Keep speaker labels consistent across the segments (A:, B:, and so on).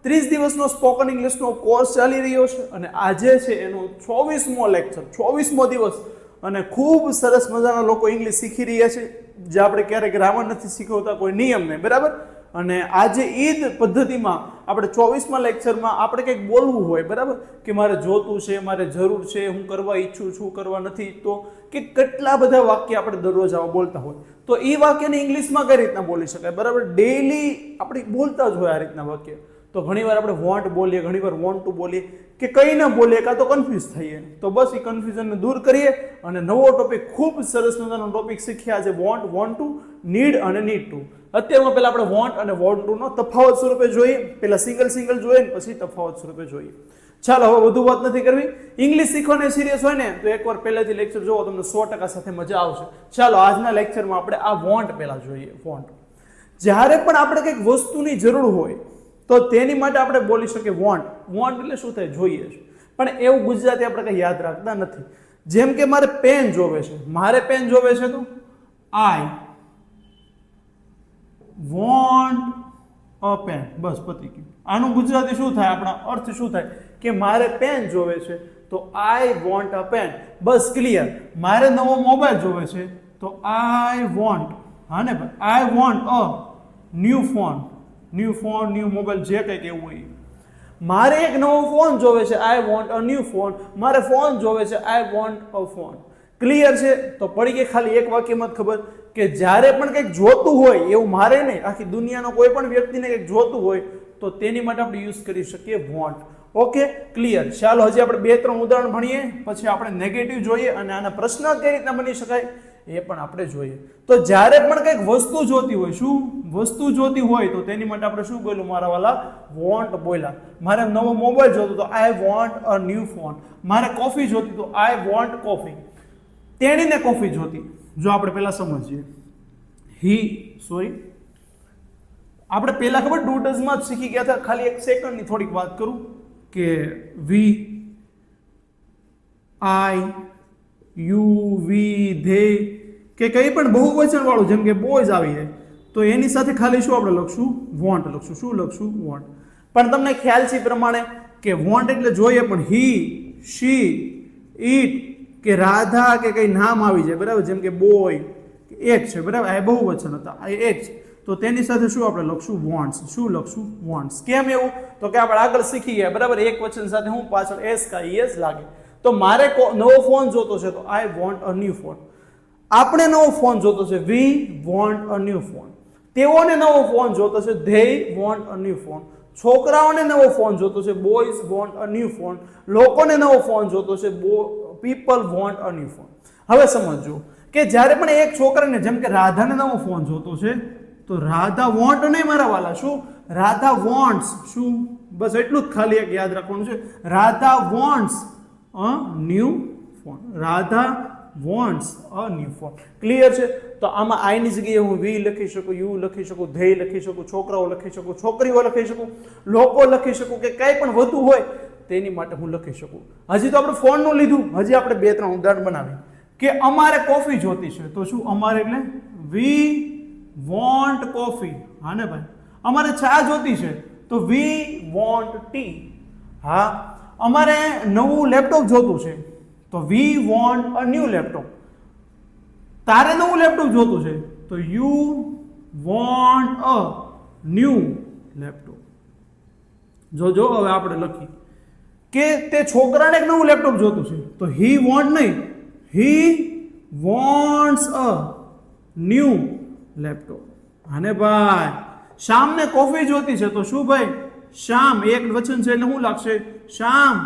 A: 30 દિવસનો spoken ઇંગ્લિશનો course ચાલી રહ્યો છે અને આજે છે એનો 24મો લેક્ચર, 24મો દિવસ અને ખૂબ સરસ મજાના લોકો ઇંગ્લિશ શીખી રહ્યા છે. જે આપણે ક્યારેય ગ્રામર નથી શીખવતા, કોઈ નિયમ નહીં, બરાબર. અને આજે ઈદ પદ્ધતિમાં આપણે 24મા લેક્ચરમાં આપણે કંઈક બોલવું હોય, બરાબર, કે મારે જોતું છે, મારે જરૂર છે, હું કરવા ઈચ્છું છું, કરવા નથી ઈચ્છતો, કે કેટલા બધા વાક્ય આપણે દરરોજ આવા બોલતા હોય. તો એ વાક્યને ઇંગ્લિશમાં કઈ રીતના બોલી શકાય, બરાબર. ડેઈલી આપણે બોલતા જ હોય આ રીતના વાક્ય. તો ઘણીવાર આપણે વોન્ટ બોલીએ, ઘણીવાર વોન્ટ ટુ બોલીએ, કે કંઈ ના બોલીએ કાં તો કન્ફ્યુઝ થઈએ. તો બસ એ કન્ફ્યુઝનને દૂર કરીએ અને નવો ટોપિક, ખૂબ સરસ મજાનો ટોપિક શીખ્યા છે, વોન્ટ, વોન્ટ ટુ, નીડ અને નીડ ટુ. અત્યારમાં પહેલા આપણે વોન્ટ અને વોન્ટ ટુ નો તફાવત સ્વરૂપે જોઈએ, પહેલા સિંગલ જોઈએ ને પછી તફાવત સ્વરૂપે જોઈએ. ચાલો હવે વધુ વાત નથી કરવી. ઇંગ્લિશ શીખવાને સિરિયસ હોય ને તો એકવાર પહેલાથી લેક્ચર જોવો, તમને 100% સાથે મજા આવશે. ચાલો આજના લેક્ચરમાં આપણે આ વોન્ટ પહેલા જોઈએ. વોન્ટ, જ્યારે પણ આપણે કંઈક વસ્તુની જરૂર હોય તો તેની માટે આપણે બોલી શકીએ વોન્ટ. વોન્ટ એટલે શું થાય? જોઈએ છે. પણ એવું ગુજરાતી આપણે કંઈ યાદ રાખતા નથી. જેમ કે મારે પેન જોવે છે, મારે પેન જોવે છે તો આઈ વોન્ટ અ પેન. બસ પતી ગયું. આનું ગુજરાતી શું થાય? આપણા અર્થ શું થાય? કે મારે પેન જોવે છે તો આઈ વોન્ટ અ પેન. બસ ક્લિયર. મારે નવો મોબાઈલ જોવે છે તો આઈ વોન્ટ, હા ને ભાઈ, આઈ want a new phone. New phone, new mobile, જે કંઈક એવું હોય. મારે એક નવો ફોન જોવે છે, I want a new phone. મારે ફોન જોવે છે, I want a phone. Clear છે? તો પડી ગઈ ખાલી એક વાક્યમાં જ ખબર કે જ્યારે પણ કંઈક જોતું હોય, એવું મારે નહીં, આખી દુનિયાનો કોઈ પણ વ્યક્તિને કંઈક જોતું હોય તો તેની માટે આપણે યુઝ કરી શકીએ વોન્ટ. Okay, clear. ચાલો હજી આપણે 2-3 ઉદાહરણ ભણીએ, પછી આપણે નેગેટિવ જોઈએ અને આના પ્રશ્ન કઈ રીતના બની શકાય એ પણ આપણે જોઈએ. તો જ્યારે પણ કંઈક વસ્તુ જોતી હોય, શું વસ્તુ જોતી હોય તો તેની માટે આપણે શું બોલ્યું મારા વાલા? વોન્ટ બોલ્યા. મારે નવો મોબાઈલ જોતો તો I want a new phone. મારે કોફી જોતી તો આઈ વોન્ટ કોફી. તેણીને કોફી જોતી, જો આપણે પહેલા સમજીએ. આપણે પહેલા ખબર ડુ ડઝમાં જ શીખી ગયા હતા. ખાલી એક સેકન્ડની થોડીક વાત કરું કે વી, આઈ, યુ, વી, ધે કે કંઈ પણ બહુવચન વાળું, જેમ કે બોયઝ આવી જાય તો એની સાથે ખાલી શું આપણે લખશું? વોન્ટ લખશું. શું લખશું? વોન્ટ. પણ તમને ખ્યાલ છે પ્રમાણે કે વોન્ટ એટલે જોઈએ, પણ હી, શી, ઈટ કે રાધા કે કંઈ નામ આવી જાય, બરાબર, જેમ કે બોય, એક છે, બરાબર, આ બહુવચન હતા, આ એક છે, તો તેની સાથે શું આપણે લખશું? વોન્ટ્સ. શું લખશું? વોન્ટ્સ. કેમ એવું? તો કે આપણે આગળ શીખી ગયા, બરાબર, એક વચન સાથે હું પાછળ એસ કા ઈએસ લાગે. તો મારે નવો ફોન જોતો છે તો I want a new phone. આપણે નવો ફોન જોતો છે, we want a new phone. તેઓને નવો ફોન જોતો છે, they want a new phone. છોકરાઓને નવો ફોન જોતો છે, boys want a new phone. લોકોને નવો ફોન જોતો છે, people want a new phone. હવે સમજો કે જ્યારે પણ એક છોકરાને, જેમ કે રાધાને નવો ફોન જોતો છે તો રાધા વોન્ટ નહીં મારા વાલા, શું? રાધા વોન્ટ્સ. શું? બસ એટલું જ ખાલી એક યાદ રાખવાનું છે. Radha wants a new phone. Radha wants a new phone. Clear છે? તો આમાં આઈની જગ્યાએ હું વી લખી શકું, યુ લખી શકું, ધેય લખી શકું, છોકરાઓ લખી શકું, છોકરીઓ લખી શકું, લોકો લખી શકું, કે કંઈ પણ વધુ હોય તેની માટે હું લખી શકું. હજી તો આપણે ફોનનું લીધું, હજી આપણે 2-3 ઉદાહરણ બનાવીએ કે અમારે કોફી જોતી છે તો શું? અમારે એટલે વી વોન્ટ કોફી. હા ને ભાઈ. અમારે ચા જોતી છે તો વી વોન્ટ ટી. હા. અમારે નવું લેપટોપ જોતું છે તો we want a new laptop. તારે નવું લેપટોપ જોતું છે તો you want a new laptop. જો હવે આપણે લખી કે તે છોકરાને એક નવું લેપટોપ જોતું છે તો હી વોન્ટ નહીં, હી વોન્ટ્સ અ ન્યૂ લેપટોપ. અને ભાઈ શ્યામને કોફી જોતી છે તો શું ભાઈ? શ્યામ એક વચન છે એટલે શું લાગશે? શ્યામ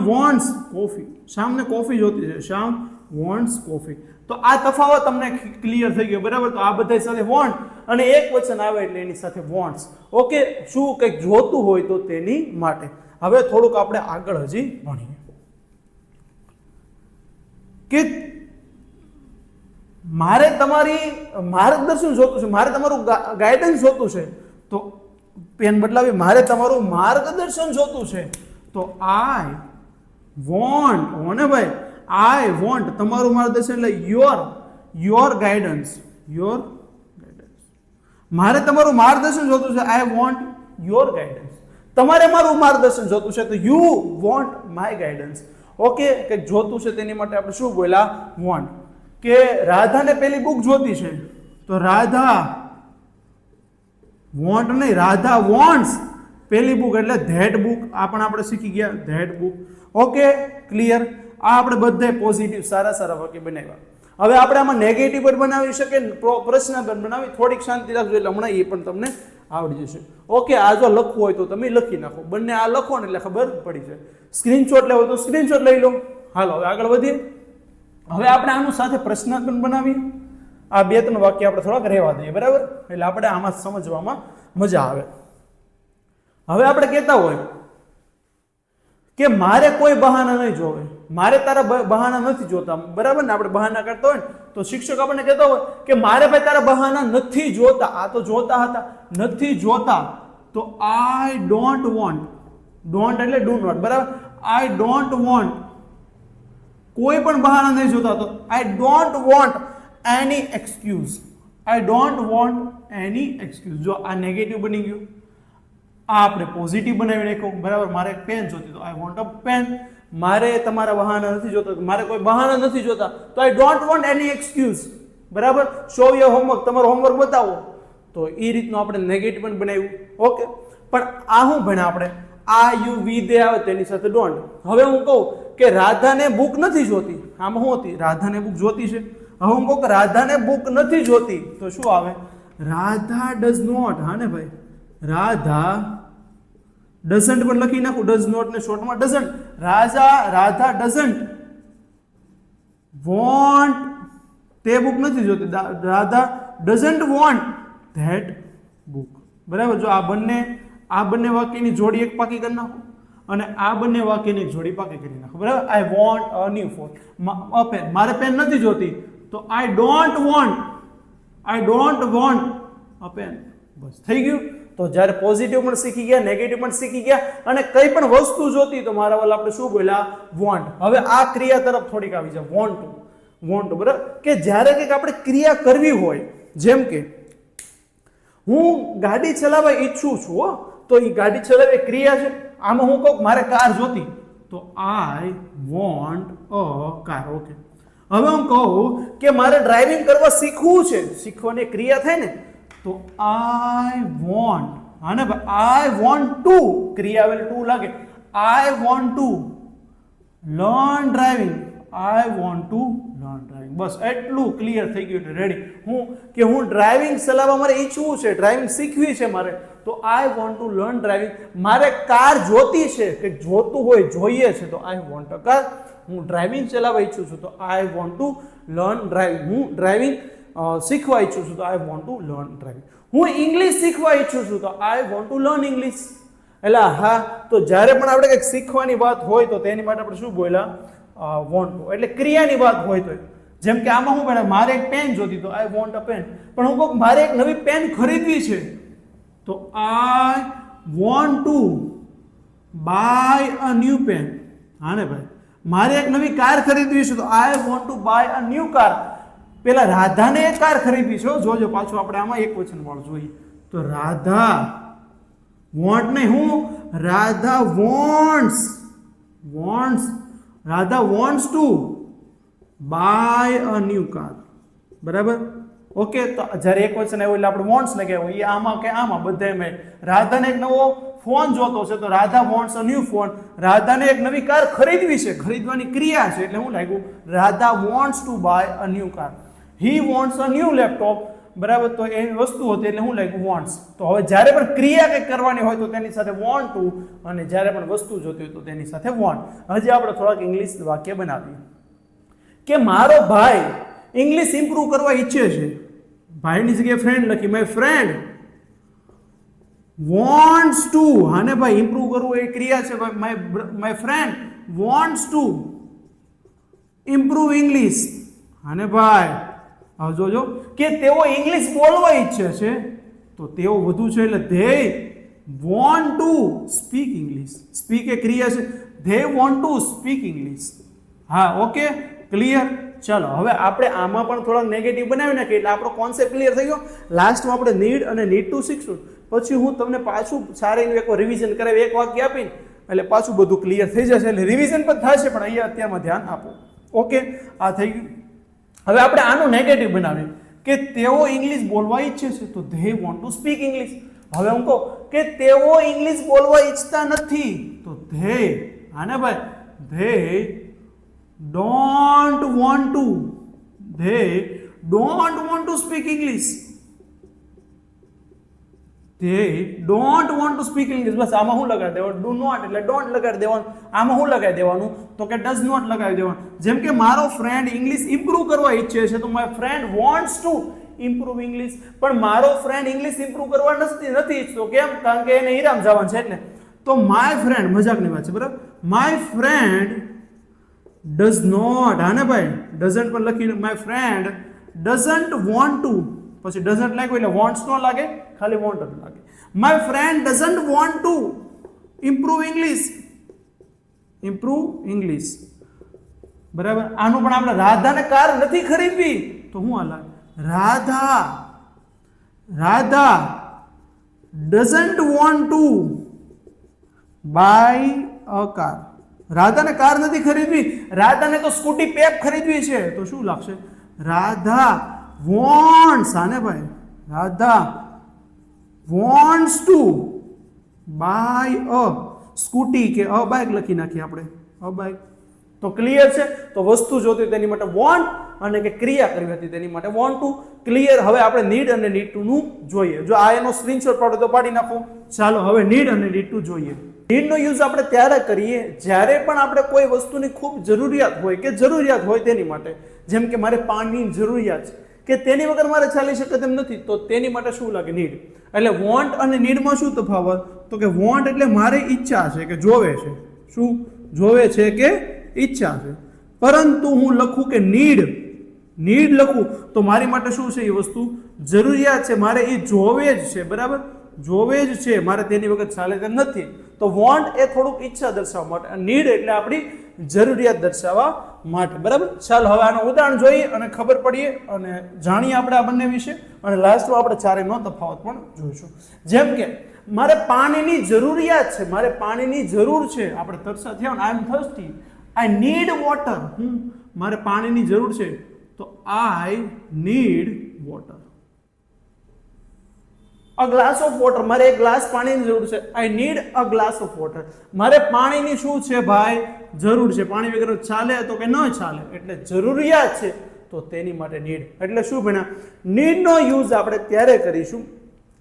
A: વોન્ટ્સ કોફી. શ્યામને કોફી જોતી છે, શ્યામ વોન્ટ્સ કોફી. તો આ તફાવત તમને ક્લિયર થઈ ગયો, બરાબર. તો આ બધા સાથે વોન્ટ અને એક વચન આવે એટલે એની સાથે વોન્ટ્સ. ઓકે, શું કંઈક જોતું હોય તો તેની માટે. હવે થોડુંક આપણે આગળ હજી ભણીએ કે મારે તમારી માર્ગદર્શન જોતું છે, મારે તમારું ગાઈડન્સ જોતું છે તો પેન બદલાવી, મારે તમારું માર્ગદર્શન જોતું છે તો આઈ વોન્ટ. હોને ભાઈ, આઈ વોન્ટ તમારું માર્ગદર્શન એટલે યોર ગાઈડન્સ. Your guidance. મારે તમારું માર્ગદર્શન જોતું છે, આઈ વોન્ટ યોર ગાઈડન્સ. તમારે મારું માર્ગદર્શન જોતું છે, તો you want my guidance. Okay, કે જોતું છે તેની માટે આપણે શું બોલ્યા? વોન્ટ. કે રાધાને પેલી બુક જોતી છે, તો રાધા વોન્ટ નહીં, રાધા વોન્ટ્સ પેલી બુક, એટલે ધેટ બુક. આ પણ આપણે શીખી ગયા, ધેટ બુક. Okay, clear. આ આપણે બધે પોઝિટિવ સારા સારા વાક્ય બનાવ્યા. હવે આપણે આમાં નેગેટિવ પણ બનાવી શકીએ, પ્રશ્ન પણ બનાવી. થોડીક શાંતિ રાખજો, એટલે હમણાં એ પણ તમને આવડી જશે. ઓકે, આ જો લખવું હોય તો તમે લખી નાખો, બંને આ લખો ને એટલે ખબર પડી જાય. સ્ક્રીનશોટ લેવો તો સ્ક્રીનશોટ લઈ લો. હાલો હવે આગળ વધીએ. હવે આપણે આનું સાથે પ્રશ્ન પણ બનાવીએ. આ 2-3 વાક્ય આપણે થોડાક રહેવા દઈએ, બરાબર? એટલે આપણે આમાં સમજવામાં મજા આવે. હવે આપણે કહેતા હોય કે મારે કોઈ બહાના નહીં જોવે, મારે તારા બહાના નથી જોતા, બરાબર ને? આપણે બહાના કરતા હોય ને તો શિક્ષક આપણને કહેતા હોય કે મારે ભાઈ તારા બહાના નથી જોતા. આ તો જોતા હતા, નથી જોતા. તો આઈ ડોન્ટ વોન્ટ, ડોન્ટ એટલે ડુ નોટ, બરાબર? આઈ ડોન્ટ વોન્ટ, કોઈ પણ બહાના નહીં જોતા, તો I don't want any excuse. I don't want any excuse. જો આ નેગેટિવ બની ગયું, આ આપણે પોઝિટિવ બનાવી નાખ્યું, બરાબર? મારે એક પેન જોતી, તો આઈ વોન્ટ અ પેન. મારે તમારા બહાના નથી જોતા, મારે કોઈ બહાના નથી જોતા, તો I don't want any excuse, બરાબર? શો યોર હોમવર્ક, તમારો હોમવર્ક બતાવો. તો એ રીતનું આપણે નેગેટિવ પણ બનાવ્યું. ઓકે, પણ આ શું ભણ્યા આપણે? આ યુ વી દે આવે તેની સાથે ડોન્ટ. હવે હું કહું કે રાધાને બુક નથી જોતી, આમાં શું હતી? રાધાને બુક જોતી છે. હવે હું કહું કે રાધાને બુક નથી જોતી, તો શું આવે? Radha does not. હા ને ભાઈ, રાધા ડઝન્ટ પણ લખી નાખું, ડઝ નોટ ને શોર્ટમાં ડઝન્ટ. રાધા ડઝન્ટ વોન્ટ, તે બુક નથી જોતી. Radha doesn't want that book, બરાબર? જો આ બંને વાક્યની જોડી એક પાકી કરી નાખો, અને આ બંને વાક્યની એક જોડી પાકી કરી નાખો, બરાબર? I want a new phone, a pen. મારે પેન નથી જોતી, તો I don't want a pen. બસ થઈ ગયું. તો જ્યારે પોઝિટિવ પણ શીખી ગયા, નેગેટિવ પણ શીખી ગયા, અને કઈ પણ વસ્તુ જોતી તો મારા વાલા આપણે શું બોલ્યા? વોન્ટ. હવે આ ક્રિયા તરફ થોડીક આવી જાય, વોન્ટ ટુ, બરાબર? કે જ્યારે કંઈક આપણે ક્રિયા કરવી હોય, જેમ કે હું ગાડી ચલાવવા ઈચ્છું છું, તો એ ગાડી ચલાવવી ક્રિયા છે. આમાં હું કહું મારે કાર જોતી, તો I want a car. Okay, હવે હું કહું કે મારે ડ્રાઇવિંગ કરવા શીખવું છે, શીખવાની ક્રિયા થાય ને, તો આઈ વોન્ટ, હા ને ભાઈ, આઈ વોન્ટ ટુ, ક્રિયા આવેલ ટુ લાગે, I want to learn driving, I want to learn driving. બસ એટલું ક્લિયર થઈ ગયું, રેડી. હું ડ્રાઇવિંગ ચલાવવા મારે ઈચ્છવું છે, ડ્રાઇવિંગ શીખવી છે મારે, તો I want to learn driving. મારે કાર જોતી છે, કે જોતું હોય, જોઈએ છે, તો આઈ વોન્ટ અ કાર. હું ડ્રાઇવિંગ ચલાવવા ઈચ્છું છું, તો I want to learn driving. હું ડ્રાઇવિંગ શીખવા ઈચ્છું છું, તો I want to learn driving. હું ઇંગ્લિશ શીખવા ઈચ્છું છું, તો I want to learn English. એટલે હા, તો જ્યારે પણ આપણે કંઈક શીખવાની વાત હોય તો તેની માટે આપણે શું બોલ્યા? Want to. એટલે ક્રિયાની વાત હોય તો, જેમ કે આમાં હું બોલે, મારે એક પેન જોતી, તો આઈ વોન્ટ અ પેન. પણ હું કહું મારે એક નવી પેન ખરીદવી છે, તો I want to buy a new pen. હા ને ભાઈ, મારે એક નવી કાર ખરીદવી છે, તો I want to buy a new car. પેલા રાધાને એક કાર ખરીદવી છે, જોજો પાછું આપણે આમાં એક વચન વાળું જોઈએ, તો રાધા વોન્ટ નહીં, હું Radha wants, Radha wants to buy a new car, બરાબર? ઓકે, તો જ્યારે એક વચન આવ્યું એટલે આપણે વોન્ટ્સ લગાવ્યો, એ આમાં કે આમાં બધામાં. રાધાને એક નવો ફોન જોતો છે, તો Radha wants a new phone. રાધાને એક નવી કાર ખરીદવી છે, ખરીદવાની ક્રિયા છે, એટલે હું લાગ્યું Radha wants to buy a new car. He wants a new laptop, બરાબર? તો એ વસ્તુ હતી એટલે હું લાગ્યું વોન્ટ્સ. તો હવે જ્યારે પણ ક્રિયા કંઈક કરવાની હોય તો તેની સાથે વોન્ટ ટુ, અને જ્યારે પણ વસ્તુ જોતી હોય તો તેની સાથે વોન્ટ. હજી આપણે થોડાક ઇંગ્લિશ વાક્ય બનાવીએ. કે મારો ભાઈ ઇંગ્લિશ ઇમ્પ્રૂવ કરવા ઈચ્છે છે, ભાઈની જગ્યાએ ફ્રેન્ડ લખી, માય ફ્રેન્ડ વોન્ટ્સ ટુ. હા ને ભાઈ, ઇમ્પ્રૂવ કરવું એ ક્રિયા છે. My friend wants to improve English. હા ને ભાઈ, હવે જોજો કે તેઓ ઇંગ્લિશ બોલવા ઈચ્છે છે, તો તેઓ વધુ છે એટલે they want to speak English. Speak એ ક્રિયા છે, they want to speak English. હા, ઓકે, ક્લિયર. ચાલો હવે આપણે આમાં પણ થોડા નેગેટિવ બનાવી નાખીએ એટલે આપણો કોન્સેપ્ટ ક્લિયર થઈ ગયો. લાસ્ટમાં આપણે નીડ અને નીડ ટુ શીખશું. પછી હું તમને પાછું સારીનું એક રિવિઝન કરાવી, એક વાક્ય આપીને એટલે પાછું બધું ક્લિયર થઈ જશે. એટલે રિવિઝન પણ થશે, પણ અહીંયા અત્યારમાં ધ્યાન આપો. ઓકે, આ થઈ ગયું. હવે આપણે આનું નેગેટિવ બનાવીએ કે તેઓ ઇંગ્લિશ બોલવા ઈચ્છે છે, તો they want to speak English. હવે હું કહું કે તેઓ ઇંગ્લિશ બોલવા ઈચ્છતા નથી, તો ધે, આને ભાઈ, they don't want to, they don't want to speak English, they don't want to speak English. બસ આમાં શું લગાડી દેવાનું? do not એટલે don't લગાડી દેવાનું. આમાં શું લગાડી દેવાનું? તો કે does not લગાડી દેવાનું. જેમ કે મારો ફ્રેન્ડ ઇંગ્લિશ ઇમ્પ્રૂવ કરવા ઈચ્છે છે, તો my friend wants to improve English. પણ મારો ફ્રેન્ડ ઇંગ્લિશ ઇમ્પ્રૂવ કરવા નથી ઈચ્છતો. કેમ? કારણ કે એને ઈરામ જવાનું છે એટલે. તો માય ફ્રેન્ડ, મજાકની વાત છે બરાબર, માય ફ્રેન્ડ does not, હા ને ભાઈ, doesn't પણ લખી, my friend doesn't want to, પછી doesn't લાગ્યું એટલે wants નો લાગે, ખાલી want જ લાગે. my friend doesn't want to improve English, બરાબર. આનું પણ આપણે રાધાને કાર નથી ખરીદવી, તો હું હાલ Radha doesn't want to buy a car. રાધાને કાર નથી ખરીદવી, રાધાને તો સ્કૂટી પેપ ખરીદવી છે, તો શું લાગશે? રાધા વોન્ટ્સ, આને ભાઈ, Radha wants to buy a scooty કે અ બાઇક લખી નાખીએ આપણે, અ બાઇક. તો ક્લિયર છે. તો વસ્તુ જોતી તેની માટે વોન્ટ અને કે ક્રિયા કરવી હતી તેની માટે વોન્ટ ટુ. ક્લિયર. હવે આપણે નીડ અને નીડ ટુ નું જોઈએ. જો આ એનો સ્ક્રીનશોટ પાડો તો પાડી નાખો. ચાલો હવે નીડ અને નીડ ટુ જોઈએ. નીડનો યુઝ આપણે ત્યારે કરીએ જ્યારે પણ આપણે કોઈ વસ્તુની ખૂબ જરૂરિયાત હોય કે જરૂરિયાત હોય તેની માટે. જેમ કે મારે પાણીની જરૂરિયાત છે કે તેની વગર મારે ચાલી શકે તેમ નથી, તો તેની માટે શું લાગે? નીડ. એટલે વોન્ટ અને નીડમાં શું તફાવત? તો કે વોન્ટ એટલે મારી ઈચ્છા છે કે જોવે છે, શું જોવે છે કે ઈચ્છા છે. પરંતુ હું લખું કે નીડ લખું તો મારી માટે શું છે? એ વસ્તુ જરૂરિયાત છે, મારે એ જોવે જ છે, બરાબર, જોવે જ છે, મારે તેની વગર ચાલે તેમ નથી. તો વોન્ટ એ થોડુંક ઈચ્છા દર્શાવવા માટે, નીડ એટલે આપણી જરૂરિયાત દર્શાવવા માટે, બરાબર. ચાલો હવે આનું ઉદાહરણ જોઈએ અને ખબર પડીએ અને જાણીએ આપણે આ બંને વિશે, અને લાસ્ટમાં આપણે ચારેયનો તફાવત પણ જોઈશું. જેમ કે મારે પાણીની જરૂરિયાત છે, મારે પાણીની જરૂર છે, આપણે તરસા થયા ને, આઈ એમ થર્સ્ટી, આઈ નીડ વોટર, મારે પાણીની જરૂર છે, તો I need water. A glass of water, મારે એક ગ્લાસ પાણીની જરૂર છે, I need a glass of water. મારે પાણીની શું છે ભાઈ? જરૂર છે. પાણી વગર ચાલે તો કે ન ચાલે, એટલે જરૂરિયાત છે, તો તેની માટે નીડ. એટલે શું ભણ્યા? નીડનો યુઝ આપણે ત્યારે કરીશું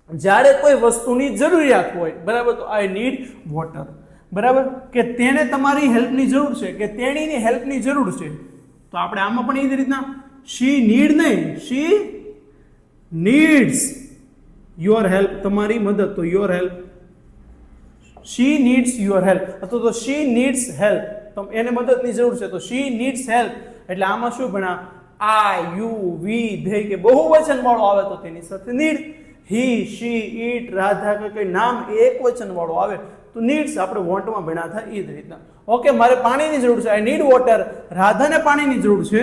A: જ્યારે કોઈ વસ્તુની જરૂરિયાત હોય, બરાબર. તો આઈ નીડ વોટર, બરાબર, કે તેને તમારી હેલ્પની જરૂર છે કે તેણીની હેલ્પની જરૂર છે. તો આપણે આમાં પણ એ જ રીતના શી નીડ નહીં, શી નીડ્સ યોર હેલ્પ, તમારી મદદ, તો your help. She needs your help, અથવા તો શી નીડ્સ હેલ્પ, તો એને મદદની જરૂર છે, તો શી નીડ્સ હેલ્પ. એટલે આમાં શું ભણા? આઈ, યુ, વી, ધે કે બહુવચન વાળો આવે તો તેની સાથે નીડ. હી, શી, ઈટ, રાધા કે કોઈ નામ એક વચન વાળો આવે તો નીડ્સ. આપણે વોન્ટમાં ભણ્યા હતા એ જ રીતના. ઓકે, મારે પાણીની જરૂર છે, આઈ નીડ વોટર. રાધાને પાણીની જરૂર છે,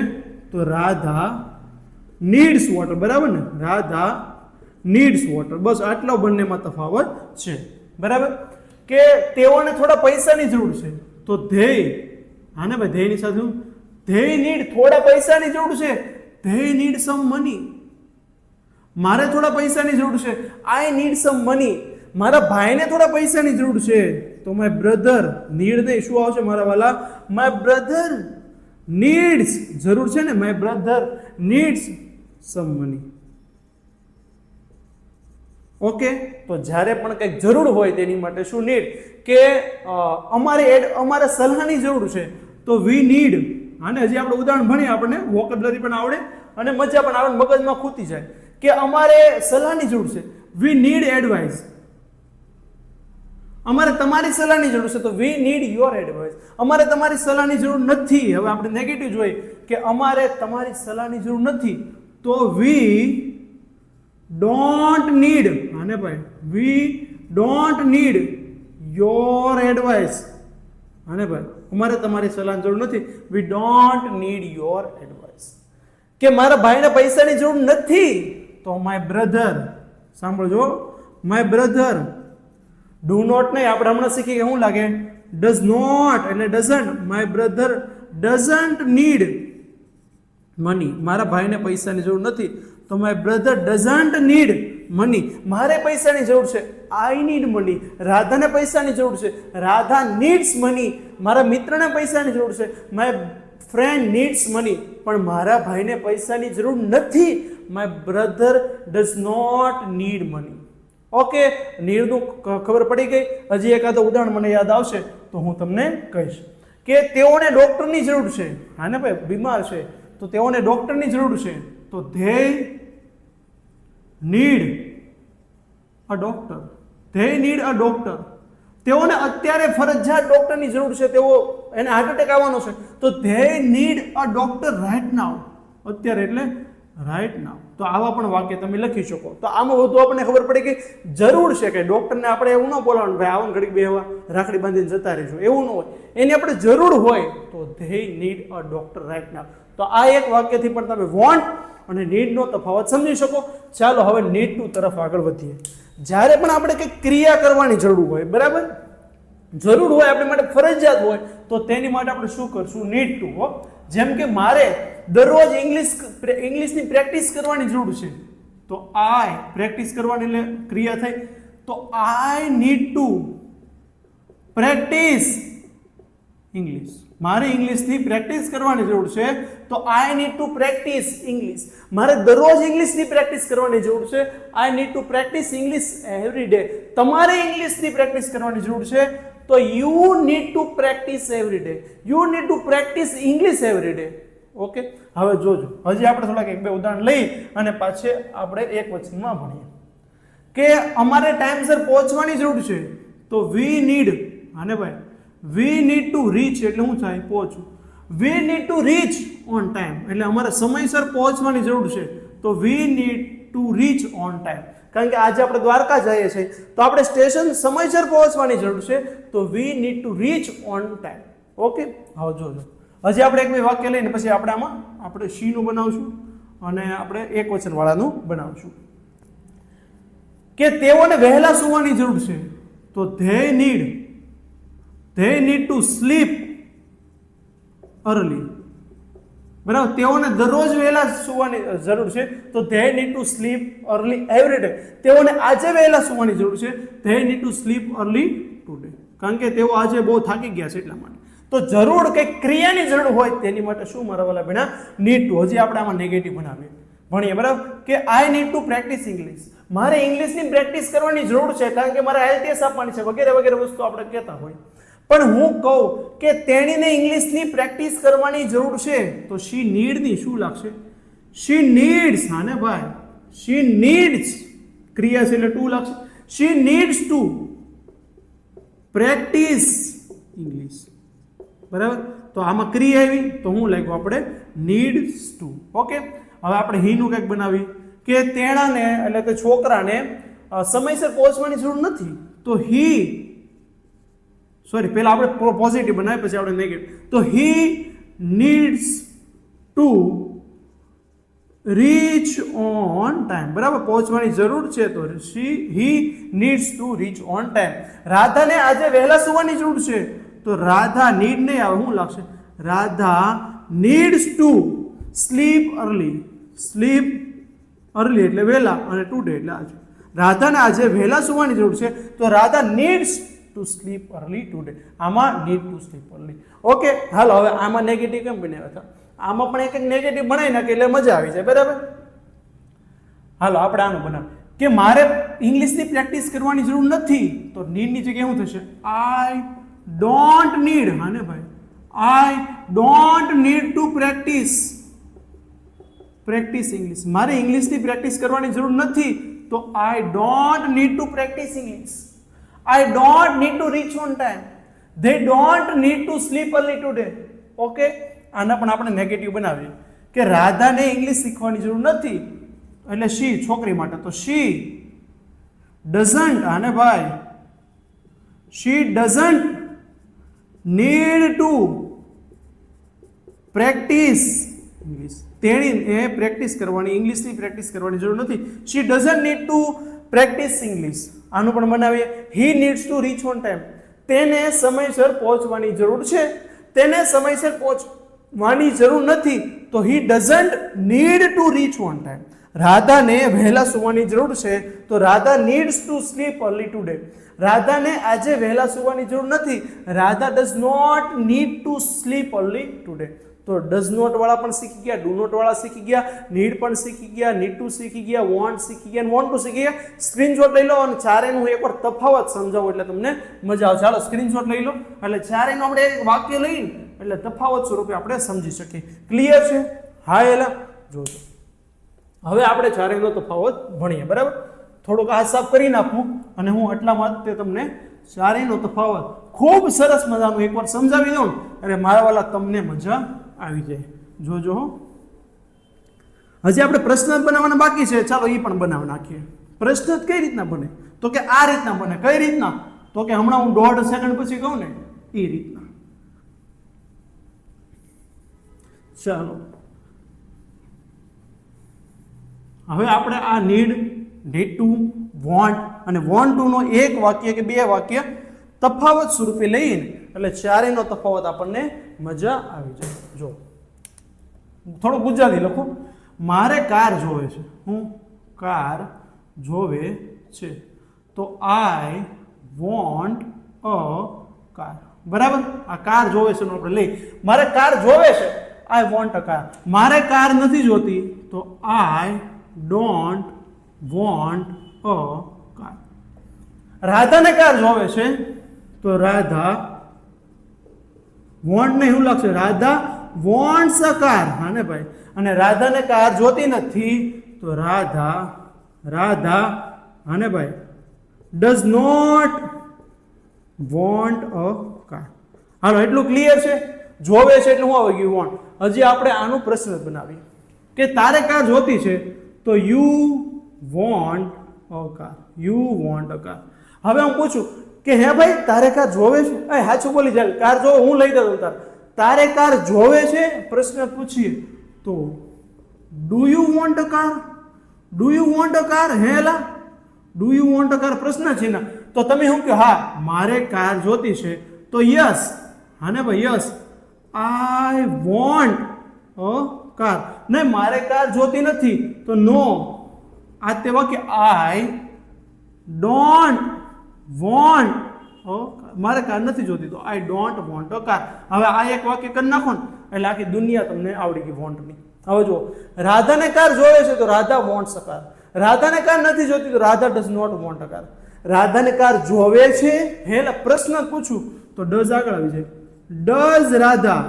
A: તો રાધા નીડ્સ વોટર, બરાબર ને? Radha needs water. બસ આટલો બંનેમાં તફાવત છે, બરાબર. કે તેઓને થોડા પૈસાની જરૂર છે, તો ધેય, હા ને ભાઈ, ધેયની સાથે ધેય નીડ, થોડા પૈસાની જરૂર છે, ધેય નીડ સમ મની. મારે થોડા પૈસાની જરૂર છે, આઈ નીડ સમ મની. મારા ભાઈને થોડા પૈસાની જરૂર છે, તો માય બ્રધર, નીડ નહીં, શું આવશે મારા વાલા? માય બ્રધર નીડ્સ, જરૂર છે ને, my brother needs some money. Okay, તો જ્યારે પણ કંઈક જરૂર હોય તેની માટે શું નીડ? કે અમારે સલાહની જરૂર છે, તો વી નીડ. અને હજી આપણે ઉદાહરણ ભણીએ, આપણને વોકેબ્યુલરી પણ આવડે અને મજા પણ આવે, મગજમાં ખૂતી જાય કે અમારે સલાહની જરૂર છે, વી નીડ એડવાઇસ. અમારે તમારી સલાહની જરૂર છે, તો વી નીડ યોર એડવાઇસ. અમારે તમારી સલાહની જરૂર નથી. હવે આપણે નેગેટિવ જોઈએ કે અમારે તમારી સલાહની જરૂર નથી, તો વી ડોન્ટ નીડ, આને ભાઈ, we don't need your advice. અને ભાઈ અમારે તમારી સલાહની જરૂર નથી. We don't need your advice. કે મારા ભાઈને પૈસાની જરૂર નથી તો માય બ્રધર, સાંભળજો, માય બ્રધર ડુ નોટ નહીં, આપણે હમણાં શીખી કે શું લાગે, ડઝ નોટ એટલે doesn't. My brother doesn't need money, મારા ભાઈને પૈસાની જરૂર નથી તો my brother doesn't need money, મારે પૈસાની જરૂર છે, આઈ નીડ મની. રાધાને પૈસાની જરૂર છે, રાધા નીડ્સ મની, મારા મિત્રને પૈસાની જરૂર છે, માય ફ્રેન્ડ નીડ્સ મની, પણ મારા ભાઈને પૈસાની જરૂર નથી, my brother does not need money. Okay, નીડનું ખબર પડી ગઈ. હજી એકાદો ઉદાહરણ મને યાદ આવશે તો હું તમને કહીશ. કે તેઓને ડોક્ટરની જરૂર છે, હા ને ભાઈ, બીમાર છે તો તેઓને ડોક્ટરની જરૂર છે, તો they need a doctor, they need a doctor. તેઓને અત્યારે ફરજિયાત ડોક્ટરની જરૂર છે, તેઓ એને હાર્ટ એટેક આવવાનો છે તો they need a doctor right now, અત્યારે એટલે રાઈટ નાઉ. તો આવા પણ વાક્ય તમે લખી શકો. તો આમાં વધુ આપણને ખબર પડે કે જરૂર છે કે ડોક્ટરને આપણે એવું ન બોલાવવાનું ભાઈ આવો ઘડીક બેહવા રાખડી બાંધીને જતા રહીશું, એવું ન હોય. એની આપણે જરૂર હોય તો they need a doctor right now. તો આ એક વાક્યથી પણ તમે વોન્ટ અને નીડનો તફાવત સમજી શકો. ચાલો હવે નીડ ટુ તરફ આગળ વધીએ. જ્યારે પણ આપણે કંઈક ક્રિયા કરવાની જરૂર હોય, બરાબર, જરૂર હોય આપણી માટે ફરજિયાત હોય તો તેની માટે આપણે શું કરશું, નીડ ટુ. હો, જેમ કે મારે દરરોજ ઇંગ્લિશની પ્રેક્ટિસ કરવાની જરૂર છે તો આઈ પ્રેક્ટિસ કરવાની એટલે ક્રિયા થઈ, તો I need to practice English. મારે ઇંગ્લિશની પ્રેક્ટિસ કરવાની જરૂર છે તો I need to practice English. મારે દરરોજ ઇંગ્લિશની પ્રેક્ટિસ કરવાની જરૂર છે, I need to practice English every day. તમારે ઇંગ્લિશની પ્રેક્ટિસ કરવાની જરૂર છે તો you need to practice every day, you need to practice English every day. Okay, હવે જોજો, હજી આપણે થોડાક એક બે ઉદાહરણ લઈ અને પાછે આપણે એક વચનમાં ભણીએ. કે અમારે ટાઈમસર પહોંચવાની જરૂર છે તો વી નીડ, આને ભાઈ વી નીડ ટુ રીચ એટલે શું થાય, પહોંચવું. We need to reach on time એટલે અમારે સમયસર પહોંચવાની જરૂર છે તો we need to reach on time. કારણ કે આજે આપણે દ્વારકા જઈએ છીએ તો આપણે સ્ટેશન સમયસર પહોંચવાની જરૂર છે તો we need to reach on time. Okay, હવે જોજો, હજી આપણે એક બે વાક્ય લઈને પછી આપણે આમાં આપણે શીનું બનાવશું અને આપણે એક વચનવાળાનું બનાવશું. કે તેઓને વહેલા સૂવાની જરૂર છે તો they need to sleep early, બરાબર. તેઓને દરરોજ વહેલા સૂવાની જરૂર છે તો they need to sleep early every day. તેઓને આજે વહેલા સૂવાની જરૂર છે, they need to sleep early today. કારણ કે તેઓ આજે બહુ થાકી ગયા છે એટલા માટે. તો જરૂર કંઈક ક્રિયાની જરૂર હોય તેની માટે શું મારા વાલા બેના, નીડ ટુ. હજી આપણે આમાં નેગેટિવ ભણીએ, બરાબર. કે આઈ નીડ ટુ પ્રેક્ટિસ ઇંગ્લિશ, મારે ઇંગ્લિશની પ્રેક્ટિસ કરવાની જરૂર છે કારણ કે મારે આઈએલટીએસ આપવાની છે વગેરે વગેરે વસ્તુ આપણે કહેતા હોય. પણ હું કહું કે તેણીને ઇંગ્લિશની પ્રેક્ટિસ કરવાની જરૂર છે તો શી નીડની શું લાગશે, શી નીડ્સ. હા ને ભાઈ, શી નીડ્સ ક્રિયા છે એટલે ટુ લાગશે. શી નીડ્સ ટુ પ્રેક્ટિસ ઇંગ્લિશ, બરાબર. તો આમાં ક્રિયા આવી તો હું લાગ્યું આપણે નીડ્સ ટુ. ઓકે, હવે આપણે હીનું કંઈક બનાવી કે તેણાને એટલે કે છોકરાને સમયસર પહોંચવાની જરૂર નથી તો હી, સોરી પહેલા આપણે પોઝિટિવ બનાવી પછી આપણે નેગેટિવ. તો he needs to reach on time, બરાબર. પહોંચવાની જરૂર છે તો he needs to reach on time. રાધાને આજે વહેલા સૂવાની જરૂર છે તો રાધા નીડ નહીં આવે, શું લાગશે, Radha needs to sleep early. Sleep early એટલે વહેલા અને ટુડે એટલે આજે. રાધાને આજે વહેલા સૂવાની જરૂર છે તો Radha needs to sleep early today. આમાં need to sleep early. Okay, હાલો હવે આમાં નેગેટિવ કેમ બનાવ્યા હતા, આમાં પણ એક નેગેટિવ બનાવી નાખે એટલે મજા આવી જાય, બરાબર. હાલો આપણે આનું બનાવ કે મારે ઇંગ્લિશની પ્રેક્ટિસ કરવાની જરૂર નથી તો નીડની જગ્યાએ શું થશે, આઈ ડોન્ટ નીડ. હા ને ભાઈ, આઈ don't need to practice English. મારે ઇંગ્લિશની પ્રેક્ટિસ કરવાની જરૂર નથી તો I don't need to practice English. I don't need to reach on time. They don't need to sleep early today. Okay, આના પણ આપણે નેગેટિવ બનાવીએ કે રાધાને ઇંગ્લિશ શીખવાની જરૂર નથી એટલે શી છોકરી માટે તો શી ડઝન્ટ. આને ભાઈ she doesn't need to practice English. તેણીએ પ્રેક્ટિસ કરવાની, ઇંગ્લિશની પ્રેક્ટિસ કરવાની જરૂર નથી. She doesn't need to practice English. આનું પણ બનાવીએ. He needs to reach on time. તેને સમયસર પહોંચવાની જરૂર છે. તેને સમયસર પહોંચવાની જરૂર નથી. તો he doesn't need to reach on time. રાધાને વહેલા સુવાની જરૂર છે. તો Radha needs to sleep early today. રાધાને આજે વહેલા સુવાની જરૂર નથી. Radha does not need to sleep early today. તો ડઝ નોટ વાળા પણ શીખી ગયા, ડુ નોટ વાળા શીખી ગયા, નીડ પણ શીખી ગયા, નીડ ટુ શીખી ગયા, વોન્ટ શીખી ગયા, વોન્ટ ટુ શીખી ગયા. સ્ક્રીનશોટ લઈ લો અને ચારેયનું હું એકવાર તફાવત સમજાવું એટલે તમને મજા આવશે. ચાલો સ્ક્રીનશોટ લઈ લો એટલે ચારેયનું આપણે એક વાક્ય લઈને એટલે તફાવત સ્વરૂપે આપણે સમજી શકીએ. ક્લિયર છે? હા એલા જોજો. હવે આપણે ચારેયનો તફાવત ભણીએ. બરાબર, થોડુંક આ સાફ કરી નાખું અને હું એટલામાં તે તમને ચારેયનો તફાવત ખૂબ સરસ મજાનું એકવાર સમજાવી દઉં અને મારા વાલા તમને મજા આવી જાય. જોજો. હજી આપણે પ્રશ્ન બનાવવાના બાકી છે. ચાલો એ પણ બનાવી નાખીએ. પ્રશ્ન કઈ રીતના બને? તો કે આ રીતના બને. કઈ રીતના? તો કે હમણાં હું 1.5 સેકન્ડ પછી કહું ને એ રીતના. ચાલો હવે આપણે આ નીડ ટુ, વોન્ટ અને વોન્ટ ટુ નો એક વાક્ય કે બે વાક્ય તફાવત સ્વરૂપે લઈને એટલે ચારેયનો તફાવત આપણને મજા આવી જાય. જો થોડું ગુજરાતી લખો. મારે કાર જોવે છે. હું કાર જોવે છે. તો આઈ વોન્ટ અ કાર. બરાબર, આ કાર જોવે છે આપણે લઈ. મારે કાર જોવે છે, આઈ વોન્ટ અ કાર. મારે કાર નથી જોતી તો I don't want a car. રાધાને કાર જોવે છે તો રાધા વોન્ટ ને એવું લાગશે, રાધા વોન્ટ્સ અ કાર. હા ને ભાઈ. અને રાધાને કાર જોતી નથી તો રાધા હા ને ભાઈ does not want a car. હાલો એટલું ક્લિયર છે? જોવે છે એટલે હું આવી ગયું વોન્ટ. હજી આપણે આનું પ્રશ્ન બનાવીએ કે તારે કાર જોતી છે તો you want a car. You want a car. હવે હું પૂછું કે હે ભાઈ તારે કાર જોવે છે? એ સાચું બોલી જાય. કાર જોવે હું લઈ દઉં. તારે કાર જોવે છે પ્રશ્ન પૂછીએ તો do you want a car? Do you want a car? હેલા do you want a car પ્રશ્ન છે ને. તો તમે શું કહો? હા મારે કાર જોતી છે તો યસ. હા ને ભાઈ yes I want a car. નહીં મારે કાર જોતી નથી તો નો. આ તે વાક્ય આઈ ડોન્ટ વોન્ટ અ કાર. મારે કાર નથી જોતી તો I don't want a car. હવે આ એક વાક્ય કરી નાખો ને એટલે આખી દુનિયા તમને આવડી ગઈ વોન્ટની. હવે જો રાધાને કાર જોવે છે તો રાધા વોન્ટ્સ અ કાર. રાધાને કાર નથી જોતી તો Radha does not want a car. રાધાને કાર જોવે છે હેલા પ્રશ્ન પૂછું તો ડઝ આગળ આવી જાય. ડઝ રાધા.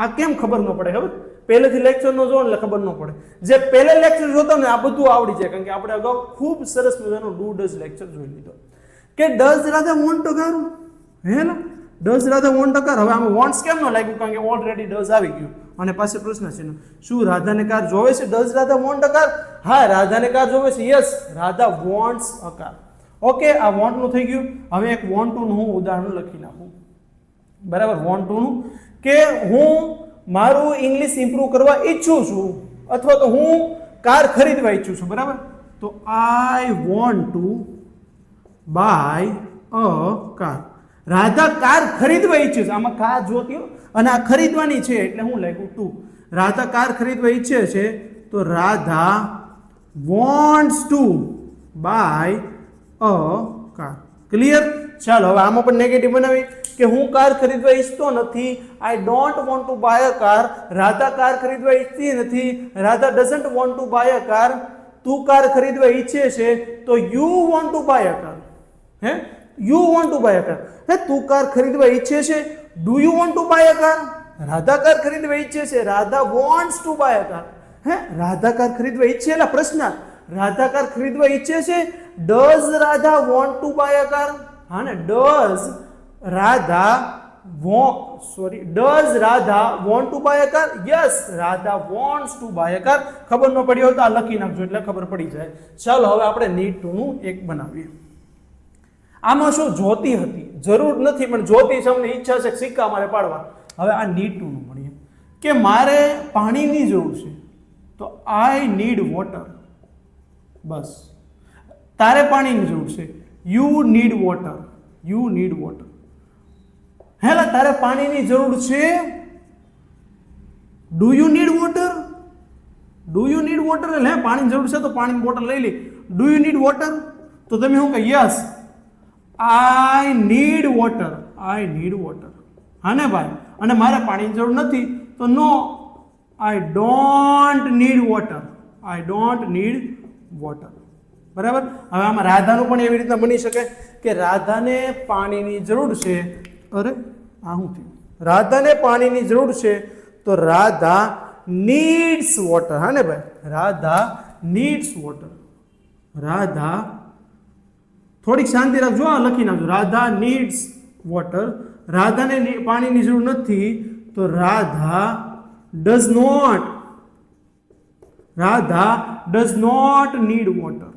A: આ કેમ ખબર ન પડે? ખબર? પહેલેથી લેક્ચર નો જો એટલે ખબર ન પડે. જે પહેલે લેક્ચર જોતો ને આ બધું આવડી જાય કારણ કે આપણે અગાઉ ખૂબ સરસ મજાનો ડુ ડઝ લેક્ચર જોઈ લીધો કે does Radha want a car. હેલા does Radha want a car. હવે આમાં વોન્ટ્સ કેમ ન લાગ્યું? કારણ કે ઓલરેડી ડઝ આવી ગયું અને પાસે પ્રશ્ન છે શું રાધાને કાર જોવે છે? Does Radha want a car? હા રાધાને કાર જોવે છે. Yes Radha wants a car. Okay આ વોન્ટ નું થઈ ગયું. હવે એક વોન્ટ ટુ નું હું ઉદાહરણ લખી નાખું. બરાબર, વોન્ટ ટુ નું કે હું મારું ઇંગ્લિશ ઇમ્પ્રૂવ કરવા ઈચ્છું છું અથવા તો હું કાર ખરીદવા ઈચ્છું છું. બરાબર, તો I want to buy a car. Radha car ખરીદવા ઈચ્છે છે. આમાં કાર જોતી અને આ ખરીદવાની છે એટલે હું લખ્યું ટુ. રાધા કાર ખરીદવા ઈચ્છે છે તો Radha wants to buy a car. Clear? ચાલો હવે આમાં પણ નેગેટિવ બનાવી કે હું કાર ખરીદવા ઈચ્છતો નથી. I don't want to buy a car. Radha car ખરીદવા ઈચ્છતી નથી. Radha doesn't want to buy a car. તું કાર ખરીદવા ઈચ્છે છે તો you want to buy a car. હે you want to buy a car. હે તું કાર ખરીદવા ઈચ્છે છે. Do you want to buy a car? Radha car ખરીદવા ઈચ્છે છે. Radha wants to buy a car. હે રાધા કાર ખરીદવા ઈચ્છે એટલે પ્રશ્ન રાધા કાર ખરીદવા ઈચ્છે છે. Does Radha want to buy a car? હા ને does Radha does Radha want to buy a car? Yes Radha wants to buy a car. ખબર ન પડી હોય તો આ લખી નાખજો એટલે ખબર પડી જાય. ચાલો હવે આપણે નીડ ટુ નું એક બનાવીએ. આમાં શું જોતી હતી? જરૂર નથી, પણ જોતી છે, અમને ઈચ્છા છે સિક્કા મારે પાડવા. હવે આ નીડ ટુ નું ભણીએ કે મારે પાણીની જરૂર છે, તો આઈ નીડ વોટર. બસ, તારે પાણીની જરૂર છે, you need water. You need water. હેલા તારે પાણીની જરૂર છે, do you need water. Do you need water એટલે હે પાણીની જરૂર છે તો પાણીની બોટલ લઈ લે. ડુ યુ નીડ વોટર તો તમે શું કહે yes I need water. I need water. હા ને ભાઈ, અને મારે પાણીની જરૂર નથી તો no I don't need water. I don't need water. બરાબર. હવે આમાં રાધાનું પણ એવી રીતના બની શકે કે રાધાને પાણીની જરૂર છે. અરે આ શું થયું? રાધાને પાણીની જરૂર છે તો રાધા નીડ્સ વોટર. હા ને ભાઈ, રાધા નીડ્સ વોટર. રાધા, થોડીક શાંતિ રાખજો, આ લખી નાખજો. Radha needs water. રાધાને પાણીની જરૂર નથી તો Radha does not. Radha does not need water.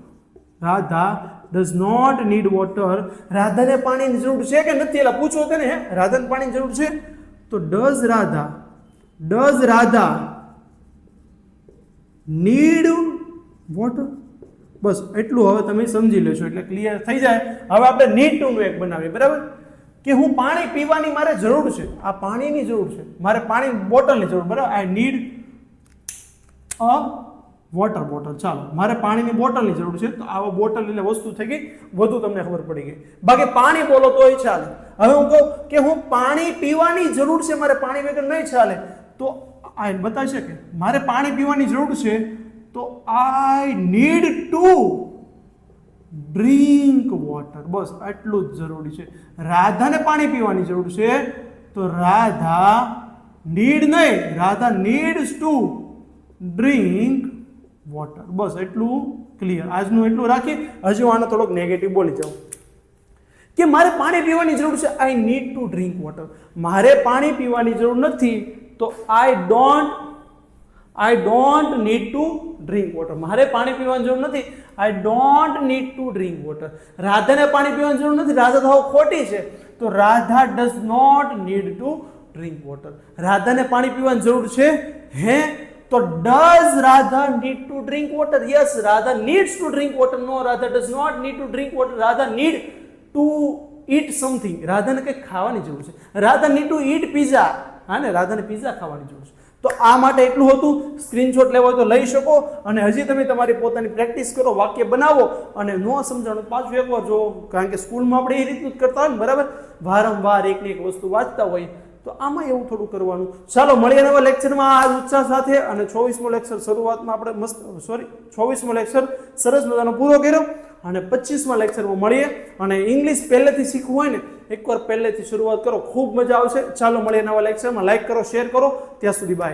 A: Radha does not need water. રાધાને પાણીની જરૂર છે કે નથી એટલે પૂછો તેને. હે રાધાને પાણીની જરૂર છે તો does Radha. Does Radha need water. બસ એટલું હવે તમે સમજી લેશો એટલે ક્લિયર થઈ જાય. હવે આપણે નીડ ટુ નું એક બનાવીએ. બરાબર, કે હું પાણી પીવાની મારે જરૂર છે, આ પાણીની જરૂર છે, મારે પાણીની બોટલની જરૂર. બરાબર, I need a water bottle. ચાલો, મારે પાણીની બોટલની જરૂર છે તો આવો બોટલ એટલે વસ્તુ થઈ ગઈ, વધુ તમને ખબર પડી ગઈ. બાકી પાણી બોલો તોય ચાલે. હવે હું કહું કે હું પાણી પીવાની જરૂર છે, મારે પાણી વગર નહીં ચાલે, તો આ બતાવી શકે મારે પાણી પીવાની જરૂર છે તો I need to drink water. બસ આટલું જ જરૂરી છે. રાધાને પાણી પીવાની જરૂર છે તો રાધા નીડ નહીં, Radha needs to drink water. બસ એટલું ક્લિયર. આજનું એટલું રાખી. હજુ આનો થોડોક નેગેટિવ બોલી જાઉં કે મારે પાણી પીવાની જરૂર છે, I need to drink water. મારે પાણી પીવાની જરૂર નથી તો I don't need to drink water. મારે પાણી પીવાની જરૂર નથી, I don't need to drink water. રાધાને પાણી પીવાની જરૂર નથી, રાધા તો ખોટી છે તો Radha does not need to drink water. રાધાને પાણી પીવાની જરૂર છે હે તો does Radha need to drink water. Yes, Radha needs to drink water. No, Radha does not need to drink water. Radha need to eat something. રાધાને કંઈક ખાવાની જરૂર છે. Radha need to eat pizza. હા ને, રાધાને પીઝા ખાવાની જરૂર છે. તો આ માટે એટલું હતું. સ્ક્રીનશોટ લેવો હોય તો લઈ શકો. અને હજી તમે તમારી પોતાની પ્રેક્ટિસ કરો, વાક્ય બનાવો અને ન સમજાણું પાછું એકવાર જો, કારણ કે સ્કૂલમાં આપણે એ રીતનું જ કરતા હોય ને. બરાબર, વારંવાર એકને એક વસ્તુ વાંચતા હોય તો આમાં એવું થોડું કરવાનું. ચાલો મળીએ નવા લેક્ચરમાં આ ઉત્સાહ સાથે. અને 24મો લેક્ચર શરૂઆતમાં આપણે 24મો લેક્ચર સરસ મજાનો પૂરો કર્યો અને 25મા લેક્ચરમાં મળીએ. અને ઇંગ્લિશ પહેલેથી શીખવું હોય ને એકવાર પહેલેથી શરૂઆત કરો, ખૂબ મજા આવશે. ચાલો મળીએ નવા લેક્ચરમાં. લાઈક કરો, શેર કરો. ત્યાં સુધી બાય.